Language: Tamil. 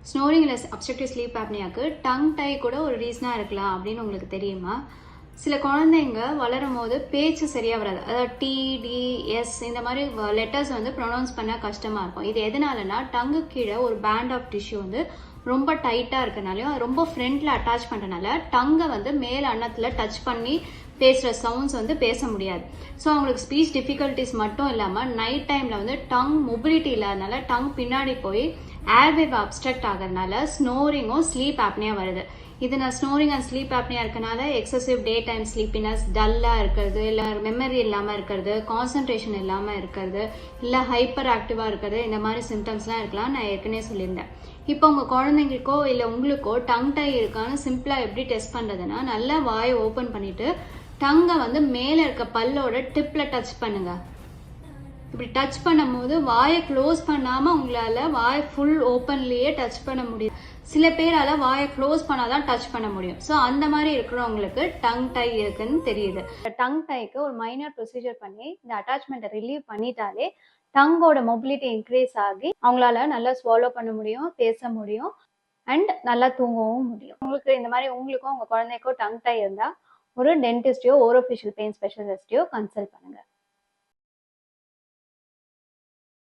ஸ்னோரிங் இல்லை அப்ஸ்ட்ரக்டிவ் ஸ்லீப் ஆப்னியாவுக்கு டங் டை கூட ஒரு ரீசனாக இருக்கலாம் அப்படின்னு உங்களுக்கு தெரியுமா? சில குழந்தைங்க வளரும் போது பேச்சு சரியாக வராது. அதாவது டி, டி, எஸ் இந்த மாதிரி லெட்டர்ஸ் வந்து ப்ரொனவுன்ஸ் பண்ண கஷ்டமாக இருக்கும். இது எதனாலனா டங்கு கீழே ஒரு பேண்ட் ஆஃப் டிஷ்யூ வந்து ரொம்ப டைட்டாக இருக்கனாலையும் அது ரொம்ப ஃப்ரண்ட்டில் அட்டாச் பண்ணுறதுனால டங்கை வந்து மேல் அன்னத்தில் டச் பண்ணி பேசுகிற சவுண்ட்ஸ் வந்து பேச முடியாது. ஸோ அவங்களுக்கு ஸ்பீச் டிஃபிகல்ட்டிஸ் மட்டும் இல்லாமல் நைட் டைமில் வந்து டங் மொபிலிட்டி இல்லாதனால டங் பின்னாடி போய் ஏர்வேவ் அப்ஸ்ட்ரக்ட் ஆகிறதுனால ஸ்னோரிங்கும் ஸ்லீப் ஆப்னியா வருது. இது நான் ஸ்னோரிங் அண்ட் ஸ்லீப் ஆப்னியா இருக்கனால எக்ஸசிவ் டே டைம் ஸ்லீப்பினஸ், டல்லாக இருக்கிறது, இல்லை மெமரி இல்லாமல் இருக்கிறது, கான்சன்ட்ரேஷன் இல்லாமல் இருக்கிறது, இல்லை ஹைப்பர் ஆக்டிவாக இருக்கிறது, இந்த மாதிரி சிம்டம்ஸ்லாம் இருக்கலாம். நான் ஏற்கனவே சொல்லியிருந்தேன். இப்போ உங்கள் குழந்தைங்களுக்கோ இல்லை உங்களுக்கோ டங் டை இருக்கான்னு சிம்பிளாக எப்படி டெஸ்ட் பண்ணுறதுன்னா, நல்லா வாயை ஓப்பன் பண்ணிவிட்டு டங்கை வந்து மேலே இருக்க பல்லோட டிப்பில் டச் பண்ணுங்கள். இப்படி டச் பண்ணும் போது வாயை க்ளோஸ் பண்ணாமல் உங்களால் வாயை ஃபுல் ஓப்பன்லேயே டச் பண்ண முடியும். சில பேரால் வாயை க்ளோஸ் பண்ணாதான் டச் பண்ண முடியும். ஸோ அந்த மாதிரி இருக்கிறவங்களுக்கு டங் டை இருக்குன்னு தெரியுது. டங் டைக்கு ஒரு மைனர் ப்ரொசீஜர் பண்ணி இந்த அட்டாச்மெண்ட்டை ரிலீவ் பண்ணிட்டாலே டங்கோட மொபிலிட்டி இன்க்ரீஸ் ஆகி அவங்களால நல்லா ஸ்வாலோ பண்ண முடியும், பேச முடியும் அண்ட் நல்லா தூங்கவும் முடியும். உங்களுக்கு இந்த மாதிரி உங்களுக்கும் உங்கள் குழந்தைக்கோ டங் டை இருந்தால் ஒரு டென்டிஸ்டையோ ஓரோஃபேஷியல் பெயின் ஸ்பெஷலிஸ்டையோ கன்சல்ட் பண்ணுங்கள்.